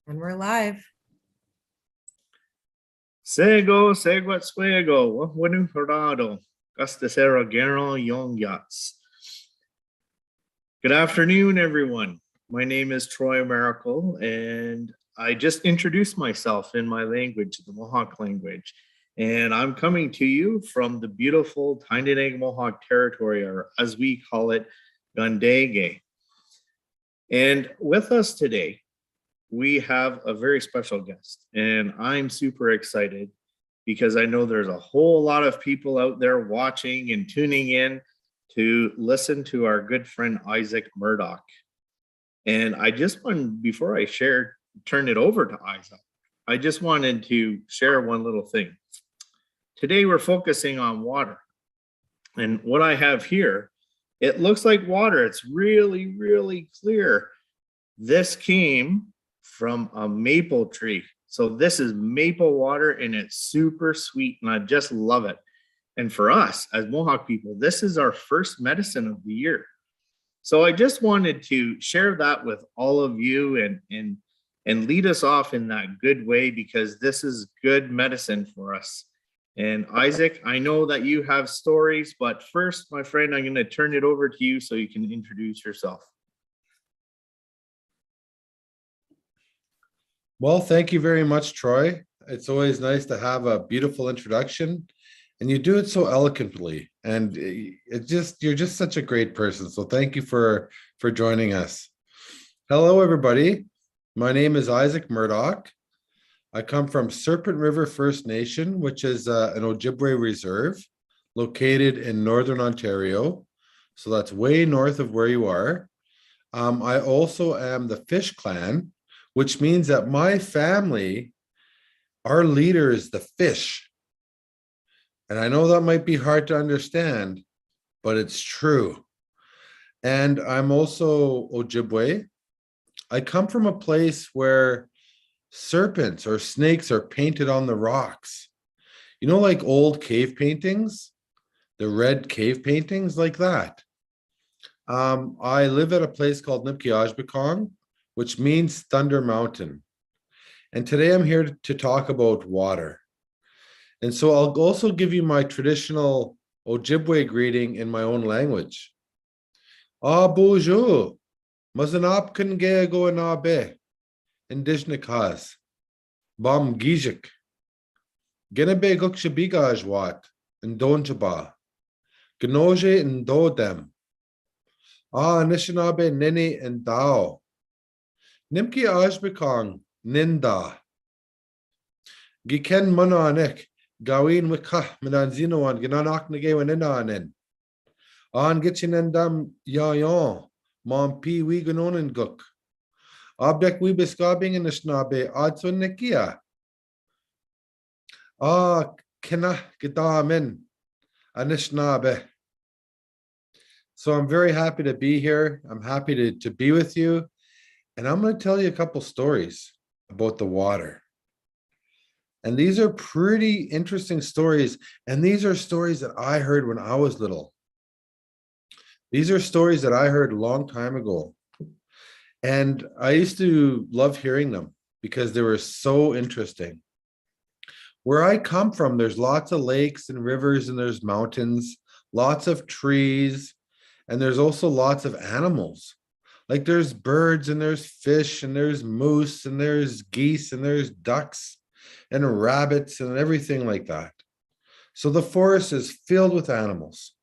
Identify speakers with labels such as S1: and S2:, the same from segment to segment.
S1: And we're live.
S2: Sego, seguat suego, wenu horado, gastacera geron young yachts. Good afternoon, everyone. My name is Troy Miracle, and I just introduced myself in my language, the Mohawk language. And I'm coming to you from the beautiful Tyndall Mohawk territory, or as we call it, Gundage. And with us today, we have a very special guest, and I'm super excited because I know there's a whole lot of people out there watching and tuning in to listen to our good friend Isaac Murdoch. And I just wanted, before I turn it over to Isaac, I just wanted to share one little thing. Today we're focusing on water. And what I have here, it looks like water. It's really, really clear. This came from a maple tree. So this is maple water and it's super sweet and I just love it. And for us as Mohawk people, this is our first medicine of the year. So I just wanted to share that with all of you and lead us off in that good way, because this is good medicine for us. And Isaac, I know that you have stories, but first, my friend, I'm going to turn it over to you so you can introduce yourself.
S3: Well, thank you very much, Troy. It's always nice to have a beautiful introduction, and you do it so eloquently. And you're just such a great person. So thank you for joining us. Hello, everybody. My name is Isaac Murdoch. I come from Serpent River First Nation, which is an Ojibwe reserve located in Northern Ontario. So that's way north of where you are. I also am the Fish Clan, which means that my family, our leader is the fish. And I know that might be hard to understand, but it's true. And I'm also Ojibwe. I come from a place where serpents or snakes are painted on the rocks. You know, like old cave paintings, the red cave paintings like that. I live at a place called Nipkiajbekong, which means Thunder Mountain. And today I'm here to talk about water. And so I'll also give you my traditional Ojibwe greeting in my own language. Ah, bonjour. Mazanap kenge go na be. Indishnikas. Bam gijik. Genabe gukshabigaj wat. Indonjaba. Gnoje and dodem. Ah, Nishinabe nini and dao. Nimki Ajbekong, Ninda. Giken Mananek, Gawin Wika, Minanzinoan, Ginanak Nagawan Inanen. On Gitchinendam Yayon, Mom P. Wiganonen Guk. Object we bescabing in the Snabe, Adson Nikia. Ah, Kena Gidamin, Anishnabe. So I'm very happy to be here. I'm happy to be with you. And I'm going to tell you a couple stories about the water. And these are pretty interesting stories. And these are stories that I heard when I was little. These are stories that I heard a long time ago. And I used to love hearing them because they were so interesting. Where I come from, there's lots of lakes and rivers and there's mountains, lots of trees, and there's also lots of animals. Like there's birds and there's fish and there's moose and there's geese and there's ducks and rabbits and everything like that. So the forest is filled with animals.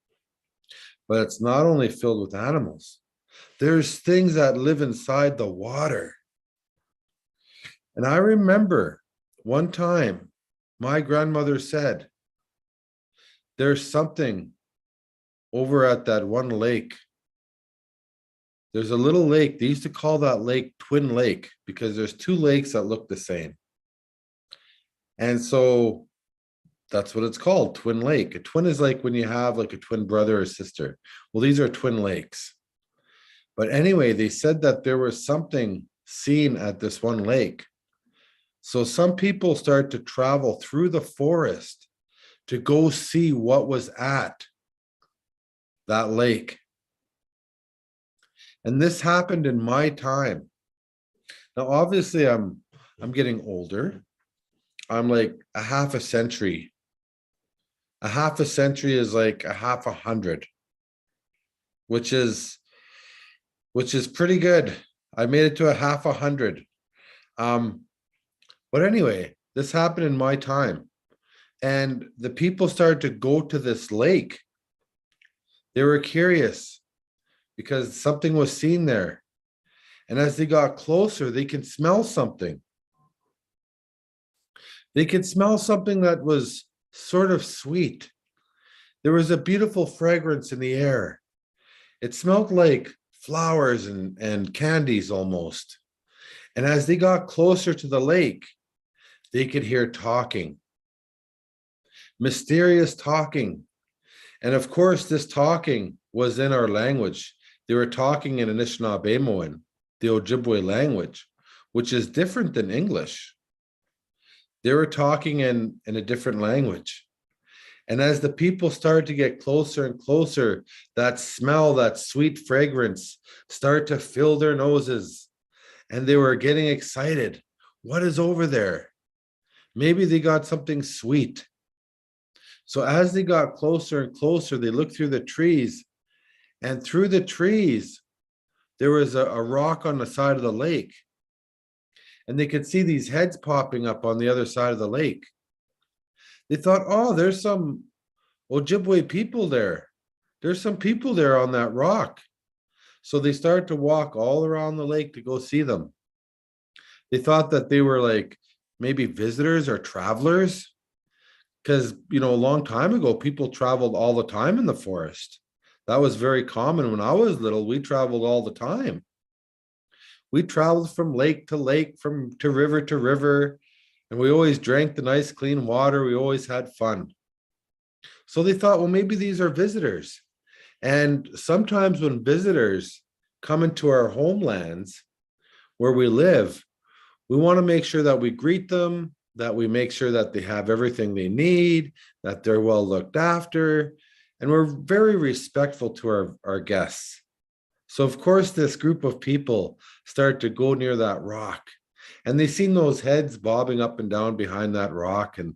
S3: But it's not only filled with animals. There's things that live inside the water. And I remember one time my grandmother said, there's something over at that one lake. There's a little lake. They used to call that lake Twin Lake because there's two lakes that look the same. And so that's what it's called, Twin Lake. A twin is like when you have like a twin brother or sister. Well, these are twin lakes. But anyway, they said that there was something seen at this one lake. So some people start to travel through the forest to go see what was at that lake. And this happened in my time. Now, obviously, I'm I'm getting older. I'm like a half a century. A half a century is like a half 100, which is pretty good. I made it to a half 100. But anyway, this happened in my time. And the people started to go to this lake. They were curious because something was seen there. And as they got closer, they could smell something. They could smell something that was sort of sweet. There was a beautiful fragrance in the air. It smelled like flowers and candies almost. And as they got closer to the lake, they could hear talking, mysterious talking. And of course, this talking was in our language. They were talking in Anishinaabemowin, the Ojibwe language, which is different than English. They were talking in a different language. And as the people started to get closer and closer, that smell, that sweet fragrance started to fill their noses. And they were getting excited. What is over there? Maybe they got something sweet. So as they got closer and closer, they looked through the trees. And through the trees, there was a rock on the side of the lake. And they could see these heads popping up on the other side of the lake. They thought, oh, there's some Ojibwe people there. There's some people there on that rock. So they started to walk all around the lake to go see them. They thought that they were like maybe visitors or travelers. Because, a long time ago, people traveled all the time in the forest. That was very common. When I was little, we traveled all the time. We traveled from lake to lake, to river, and we always drank the nice clean water. We always had fun. So they thought, well, maybe these are visitors. And sometimes when visitors come into our homelands where we live, we want to make sure that we greet them, that we make sure that they have everything they need, that they're well looked after, and we're very respectful to our guests. So of course, this group of people start to go near that rock, and they seen those heads bobbing up and down behind that rock, and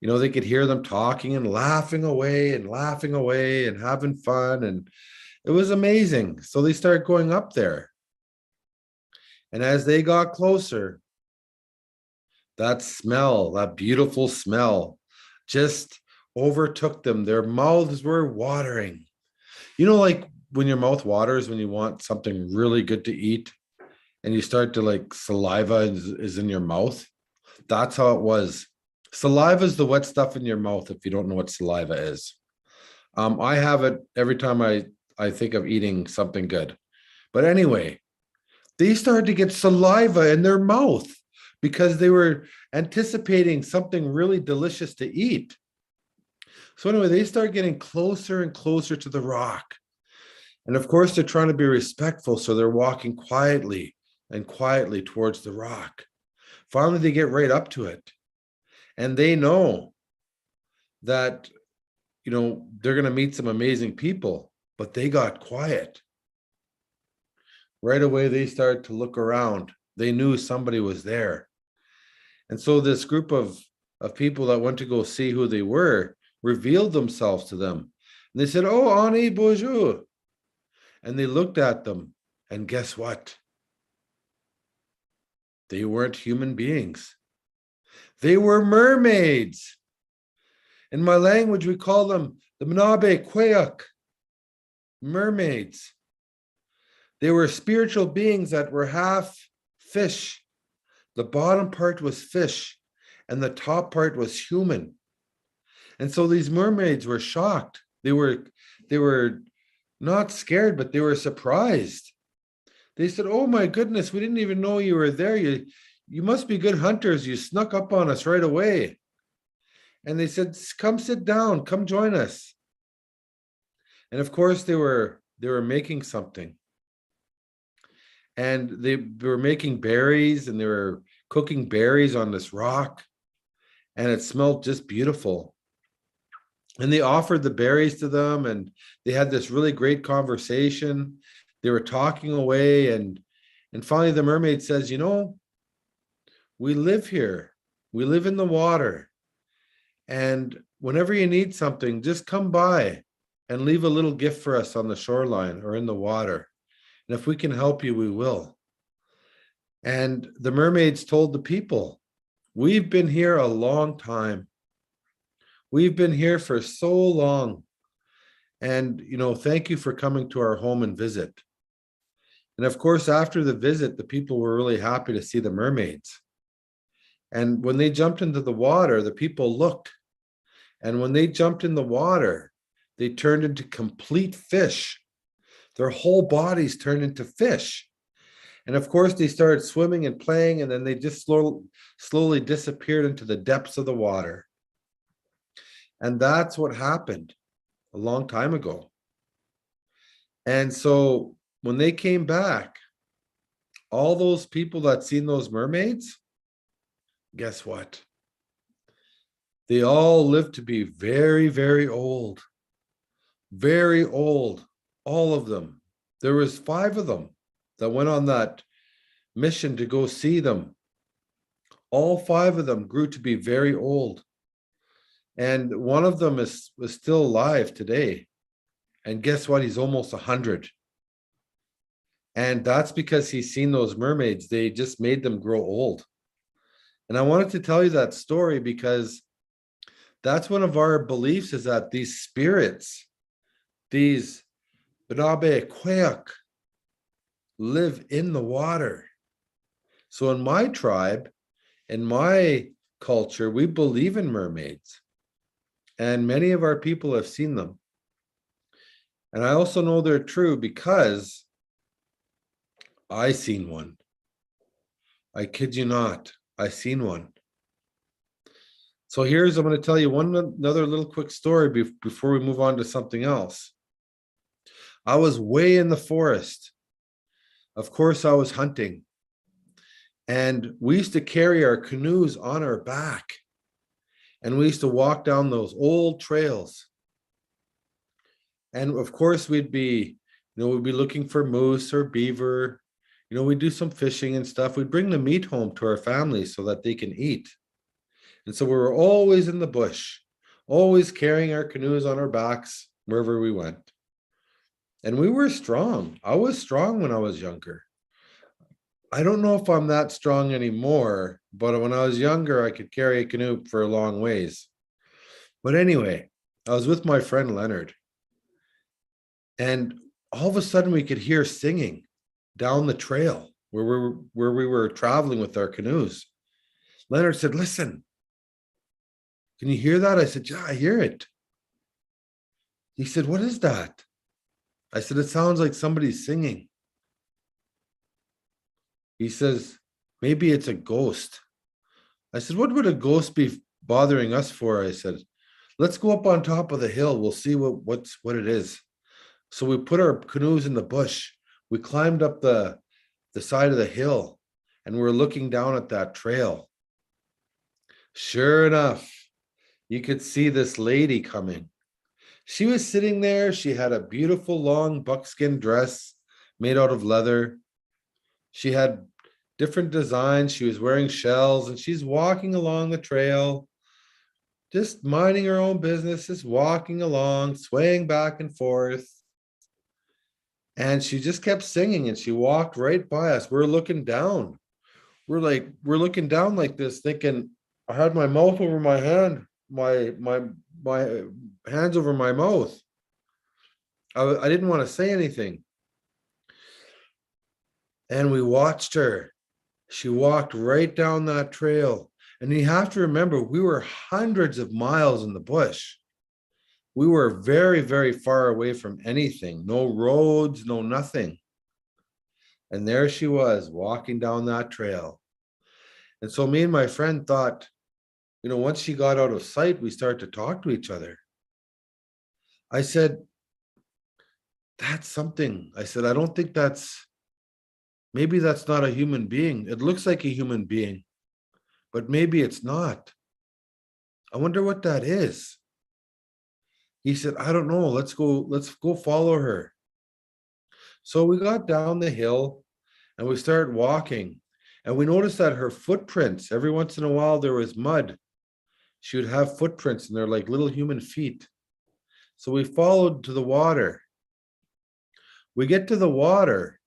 S3: they could hear them talking and laughing away and having fun, and it was amazing. So they started going up there, and as they got closer, that smell, that beautiful smell, just overtook them. Their mouths were watering. Like when your mouth waters when you want something really good to eat and you start to like saliva is in your mouth. That's how it was. Saliva is the wet stuff in your mouth if you don't know what saliva is. I have it every time I think of eating something good. But anyway, they started to get saliva in their mouth because they were anticipating something really delicious to eat. So anyway, they start getting closer and closer to the rock. And of course, they're trying to be respectful. So they're walking quietly towards the rock. Finally, they get right up to it. And they know that, they're going to meet some amazing people, but they got quiet. Right away, they started to look around. They knew somebody was there. And so this group of people that went to go see who they were revealed themselves to them. And they said, oh, Ani, bonjour. And they looked at them, and guess what? They weren't human beings. They were mermaids. In my language, we call them the Mnabe Kweuk, mermaids. They were spiritual beings that were half fish. The bottom part was fish, and the top part was human. And so these mermaids were shocked. They were not scared, but they were surprised. They said, oh my goodness, we didn't even know you were there. You must be good hunters. You snuck up on us right away. And they said, come sit down, come join us. And of course they were making something. And they were making berries, and they were cooking berries on this rock, and it smelled just beautiful. And they offered the berries to them, and they had this really great conversation. They were talking away, and finally the mermaid says, we live here. We live in the water. And whenever you need something, just come by and leave a little gift for us on the shoreline or in the water. And if we can help you, we will. And the mermaids told the people, we've been here a long time. We've been here for so long. And, thank you for coming to our home and visit. And of course, after the visit, the people were really happy to see the mermaids. And when they jumped into the water, the people looked. And when they jumped in the water, they turned into complete fish. Their whole bodies turned into fish. And of course, they started swimming and playing, and then they just slowly disappeared into the depths of the water. And that's what happened a long time ago. And so when they came back, all those people that seen those mermaids, guess what? They all lived to be very, very old. Very old, all of them. There was 5 of them that went on that mission to go see them. All 5 of them grew to be very old. And one of them was still alive today. And guess what? He's almost 100. And that's because he's seen those mermaids. They just made them grow old. And I wanted to tell you that story because that's one of our beliefs, is that these spirits, these Banabe Kwayak, live in the water. So in my tribe, in my culture, we believe in mermaids. And many of our people have seen them. And I also know they're true because I seen one. I kid you not, I seen one. So I'm going to tell you another little quick story before we move on to something else. I was way in the forest. Of course, I was hunting. And we used to carry our canoes on our back. And we used to walk down those old trails. And of course, we'd be looking for moose or beaver. We'd do some fishing and stuff. We'd bring the meat home to our families so that they can eat. And so we were always in the bush, always carrying our canoes on our backs wherever we went. And we were strong. I was strong when I was younger. I don't know if I'm that strong anymore, but when I was younger, I could carry a canoe for a long ways. But anyway, I was with my friend Leonard. And all of a sudden we could hear singing down the trail where we were traveling with our canoes. Leonard said, "Listen, can you hear that?" I said, "Yeah, I hear it." He said, "What is that?" I said, "It sounds like somebody's singing." He says, "Maybe it's a ghost." I said, "What would a ghost be bothering us for?" I said, "Let's go up on top of the hill. We'll see what it is." So we put our canoes in the bush. We climbed up the side of the hill and we're looking down at that trail. Sure enough, you could see this lady coming. She was sitting there. She had a beautiful long buckskin dress made out of leather. She had different designs. She was wearing shells and she's walking along the trail, just minding her own business, just walking along, swaying back and forth. And she just kept singing and she walked right by us. We're looking down. We're looking down like this, thinking, I had my mouth over my hand, my hands over my mouth. I didn't want to say anything. And we watched her. She walked right down that trail. And you have to remember, we were hundreds of miles in the bush. We were very, very far away from anything. No roads, no nothing. And there she was walking down that trail. And so me and my friend thought, once she got out of sight, we started to talk to each other. I said, "That's something." I said, "I don't think maybe that's not a human being. It looks like a human being, but maybe it's not. I wonder what that is." He said, "I don't know. Let's go follow her." So we got down the hill and we started walking. And we noticed that her footprints, every once in a while, there was mud. She would have footprints and they're like little human feet. So we followed to the water. We get to the water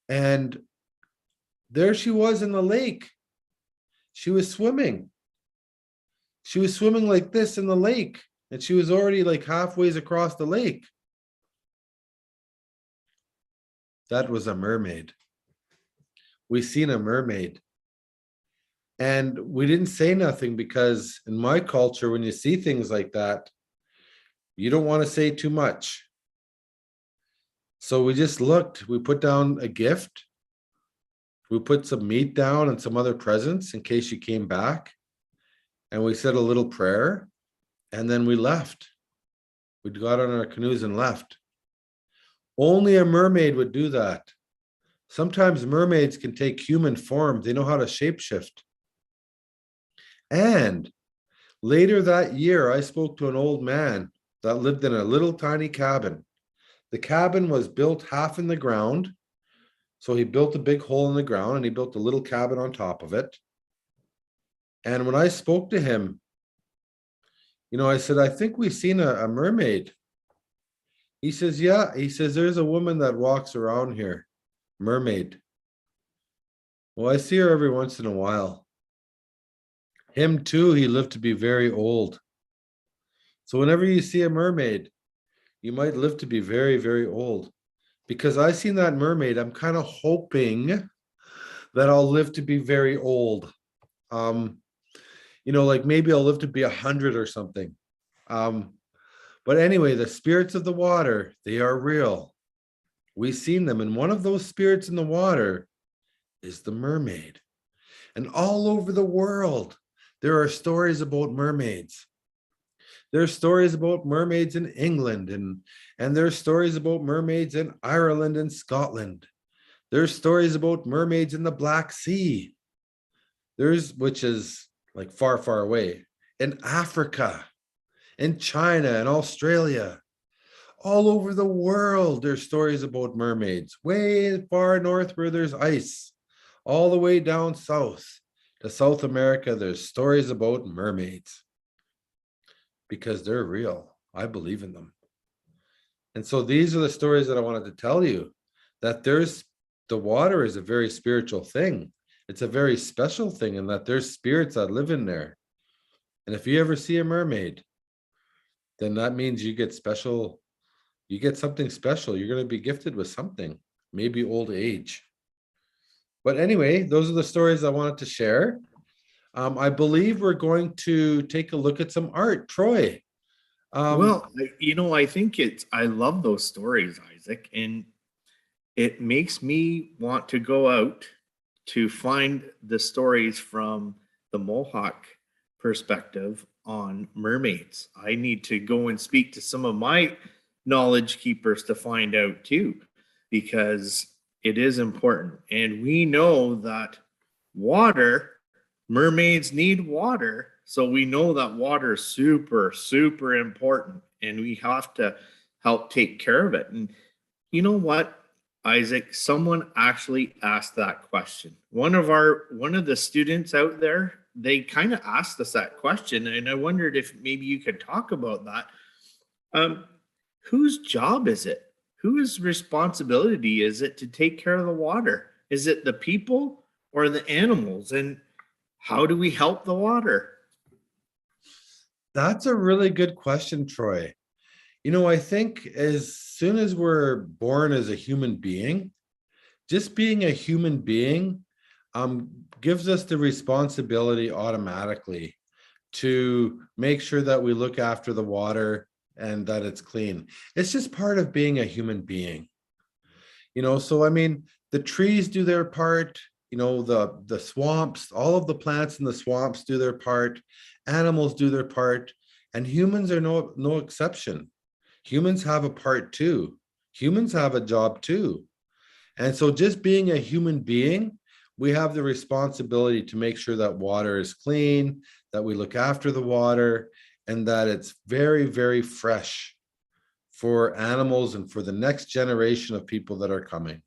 S3: and there she was in the lake. She was swimming. She was swimming like this in the lake, and she was already like halfway across the lake. That was a mermaid. We seen a mermaid. And we didn't say nothing because in my culture, when you see things like that, you don't want to say too much. So we just looked, we put down a gift. We put some meat down and some other presents in case she came back. And we said a little prayer and then we left. We got on our canoes and left. Only a mermaid would do that. Sometimes mermaids can take human form. They know how to shapeshift. And later that year, I spoke to an old man that lived in a little tiny cabin. The cabin was built half in the ground. So he built a big hole in the ground and he built a little cabin on top of it. And when I spoke to him, I said, I think we've seen a mermaid. He says, yeah. He says, there's a woman that walks around here, mermaid. Well, I see her every once in a while. Him too, he lived to be very old. So whenever you see a mermaid, you might live to be very, very old. Because I seen that mermaid, I'm kind of hoping that I'll live to be very old. Like maybe I'll live to be 100 or something. But anyway, the spirits of the water, they are real. We've seen them. And one of those spirits in the water is the mermaid. And all over the world, there are stories about mermaids. There's stories about mermaids in England and there's stories about mermaids in Ireland and Scotland. There's stories about mermaids in the Black Sea. Which is like far, far away, in Africa, in China and Australia. All over the world, there's stories about mermaids, way far north where there's ice, all the way down south to South America, there's stories about mermaids. Because they're real. I believe in them. And so these are the stories that I wanted to tell you, that the water is a very spiritual thing. It's a very special thing, and that there's spirits that live in there. And if you ever see a mermaid, then that means you get special, you get something special. You're going to be gifted with something, maybe old age. But anyway, those are the stories I wanted to share. I believe we're going to take a look at some art. Troy.
S2: I think I love those stories, Isaac, and it makes me want to go out to find the stories from the Mohawk perspective on mermaids. I need to go and speak to some of my knowledge keepers to find out too, because it is important. And we know that mermaids need water. So we know that water is super, super important, and we have to help take care of it. And you know what, Isaac, someone actually asked that question. One of the students out there, they kind of asked us that question, and I wondered if maybe you could talk about that. Whose job is it? Whose responsibility is it to take care of the water? Is it the people or the animals? And how do we help the water?
S3: That's a really good question, Troy. I think as soon as we're born as a human being, just being a human being gives us the responsibility automatically to make sure that we look after the water and that it's clean. It's just part of being a human being. So I mean, the trees do their part. The swamps, all of the plants in the swamps do their part, animals do their part, and humans are no exception. Humans have a part too. Humans have a job too. And so just being a human being, we have the responsibility to make sure that water is clean, that we look after the water, and that it's very, very fresh for animals and for the next generation of people that are coming.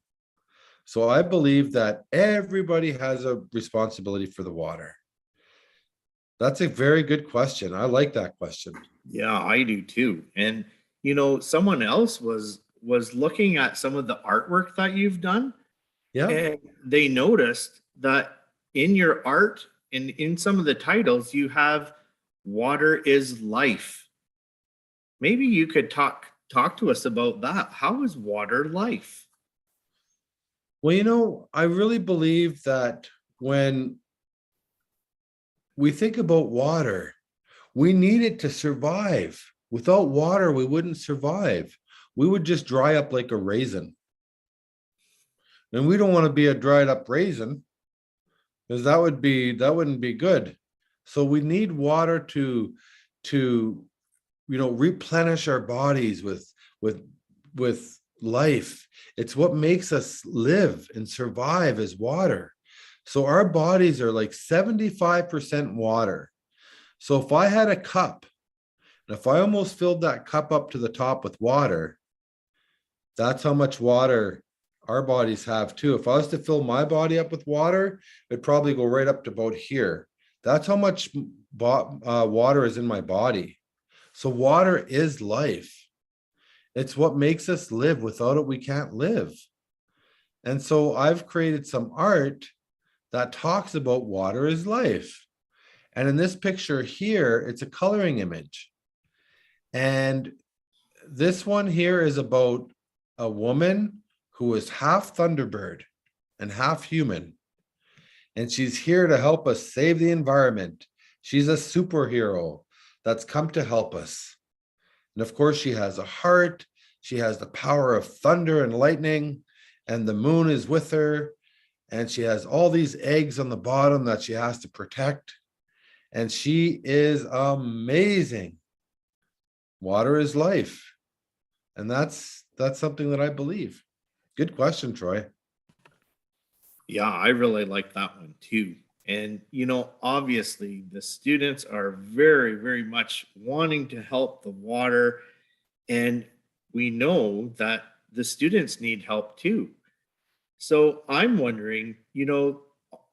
S3: So I believe that everybody has a responsibility for the water. That's a very good question. I like that question.
S2: Yeah, I do too. And someone else was looking at some of the artwork that you've done,
S3: Yeah.
S2: and they noticed that in your art and in some of the titles you have water is life. Maybe you could talk to us about that. How is water life?
S3: Well, I really believe that when we think about water, we need it to survive. Without water, we wouldn't survive. We would just dry up like a raisin. And we don't want to be a dried up raisin, because that wouldn't be good. So we need water to replenish our bodies with life. It's what makes us live and survive is water. So our bodies are like 75% water. So if I had a cup, and if I almost filled that cup up to the top with water, that's how much water our bodies have too. If I was to fill my body up with water, it'd probably go right up to about here. That's how much water is in my body. So water is life. It's what makes us live. Without it, we can't live. And so I've created some art that talks about water is life. And in this picture here, it's a coloring image. And this one here is about a woman who is half Thunderbird and half human. And she's here to help us save the environment. She's a superhero that's come to help us. And of course, she has a heart. She has the power of thunder and lightning, and the moon is with her. And she has all these eggs on the bottom that she has to protect. And she is amazing. Water is life. And that's something that I believe. Good question, Troy.
S2: Yeah, I really like that one too. And obviously the students are very, very much wanting to help the water. And we know that the students need help too. So I'm wondering,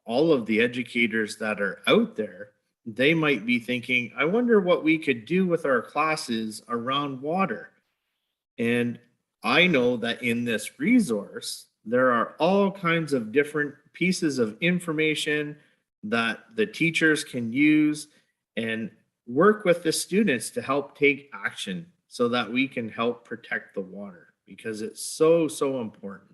S2: all of the educators that are out there, they might be thinking, I wonder what we could do with our classes around water. And I know that in this resource, there are all kinds of different pieces of information that the teachers can use and work with the students to help take action so that we can help protect the water because it's so, so important.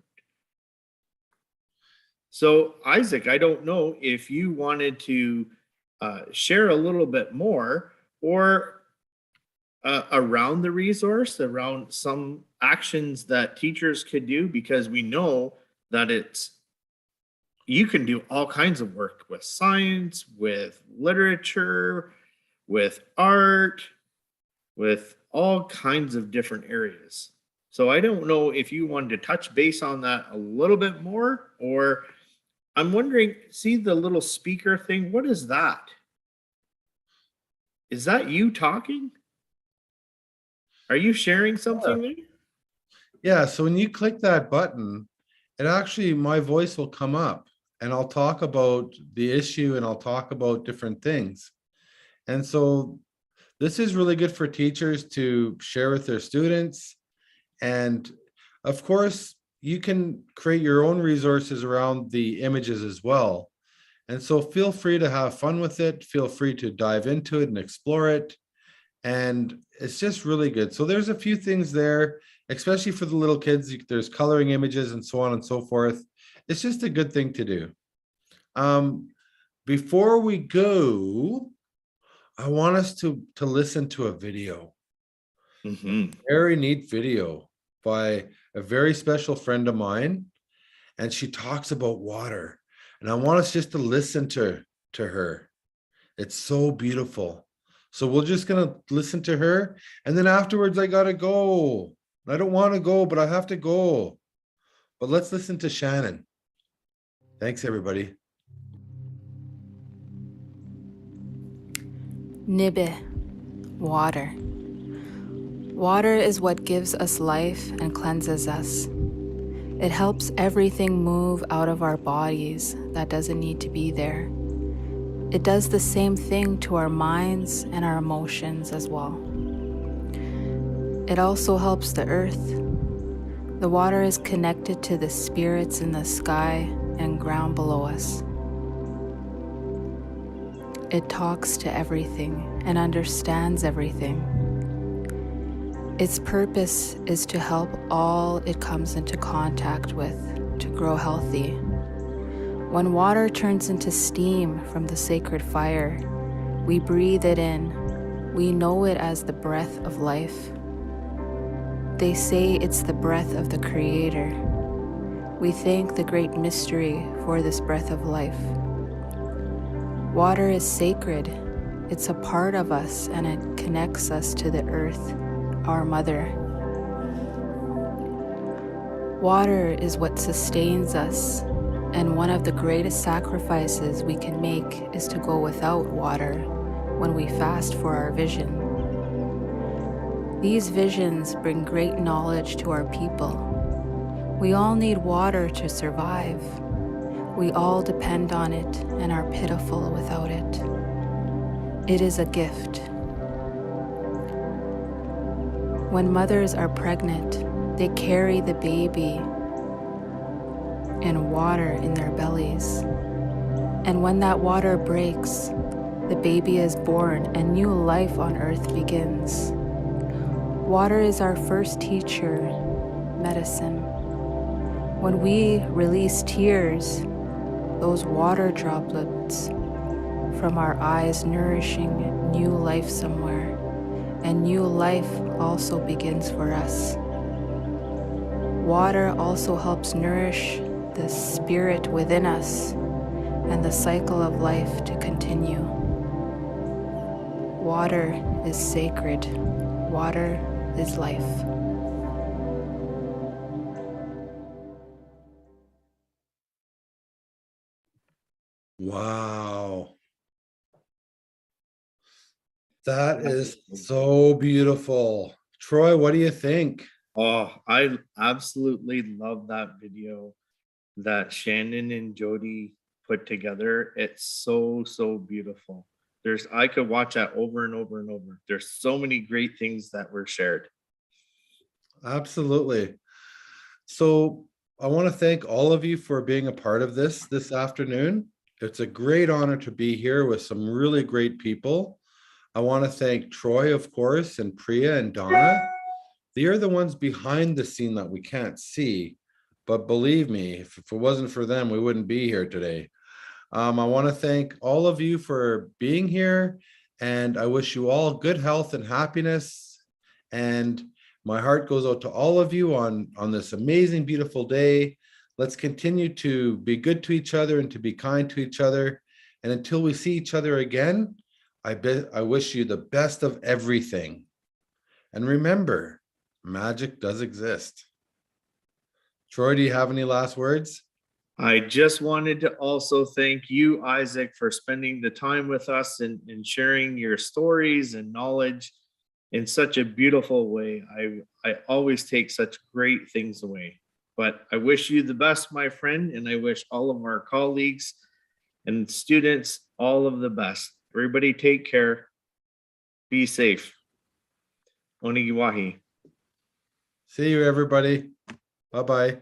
S2: So, Isaac, I don't know if you wanted to share a little bit more or around the resource, around some actions that teachers could do, because we know that you can do all kinds of work with science, with literature, with art, with all kinds of different areas. So I don't know if you wanted to touch base on that a little bit more, or I'm wondering, see the little speaker thing? What is that? Is that you talking? Are you sharing something there?
S3: Yeah, so when you click that button, it actually, my voice will come up and I'll talk about the issue and I'll talk about different things. And so this is really good for teachers to share with their students. And of course, you can create your own resources around the images as well. And so feel free to have fun with it. Feel free to dive into it and explore it. And it's just really good. So there's a few things there, especially for the little kids. There's coloring images and so on and so forth. It's just a good thing to do. Before we go, I want us to listen to a video. Very neat video by a very special friend of mine. And she talks about water. And I want us just to listen to her. It's so beautiful. So we're just going to listen to her. And then afterwards, I got to go. I don't want to go, but I have to go. But let's listen to Shannon. Thanks, everybody.
S1: Nibe, water. Water is what gives us life and cleanses us. It helps everything move out of our bodies that doesn't need to be there. It does the same thing to our minds and our emotions as well. It also helps the earth. The water is connected to the spirits in the sky and ground below us. It talks to everything and understands everything. Its purpose is to help all it comes into contact with to grow healthy. When water turns into steam from the sacred fire, we breathe it in. We know it as the breath of life. They say it's the breath of the Creator. We thank the great mystery for this breath of life. Water is sacred. It's a part of us and it connects us to the earth, our mother. Water is what sustains us, and one of the greatest sacrifices we can make is to go without water when we fast for our vision. These visions bring great knowledge to our people. We all need water to survive. We all depend on it and are pitiful without it. It is a gift. When mothers are pregnant, they carry the baby and water in their bellies. And when that water breaks, the baby is born and new life on earth begins. Water is our first teacher, medicine. When we release tears, those water droplets from our eyes nourishing new life somewhere, and new life also begins for us. Water also helps nourish the spirit within us and the cycle of life to continue. Water is sacred. Water is life.
S3: Wow. That is so beautiful. Troy, what do you think?
S2: Oh, I absolutely love that video that Shannon and Jody put together. It's so beautiful. I could watch that over and over and over. There's so many great things that were shared.
S3: Absolutely. So I want to thank all of you for being a part of this afternoon. It's a great honor to be here with some really great people. I want to thank Troy, of course, and Priya and Donna. They are the ones behind the scene that we can't see. But believe me, if it wasn't for them, we wouldn't be here today. I want to thank all of you for being here, and I wish you all good health and happiness. And my heart goes out to all of you on this amazing, beautiful day. Let's continue to be good to each other and to be kind to each other. And until we see each other again, I wish you the best of everything. And remember, magic does exist. Troy, do you have any last words?
S2: I just wanted to also thank you, Isaac, for spending the time with us and sharing your stories and knowledge in such a beautiful way. I always take such great things away. But I wish you the best, my friend, and I wish all of our colleagues and students all of the best. Everybody take care. Be safe. Onigiwahi.
S3: See you, everybody. Bye-bye.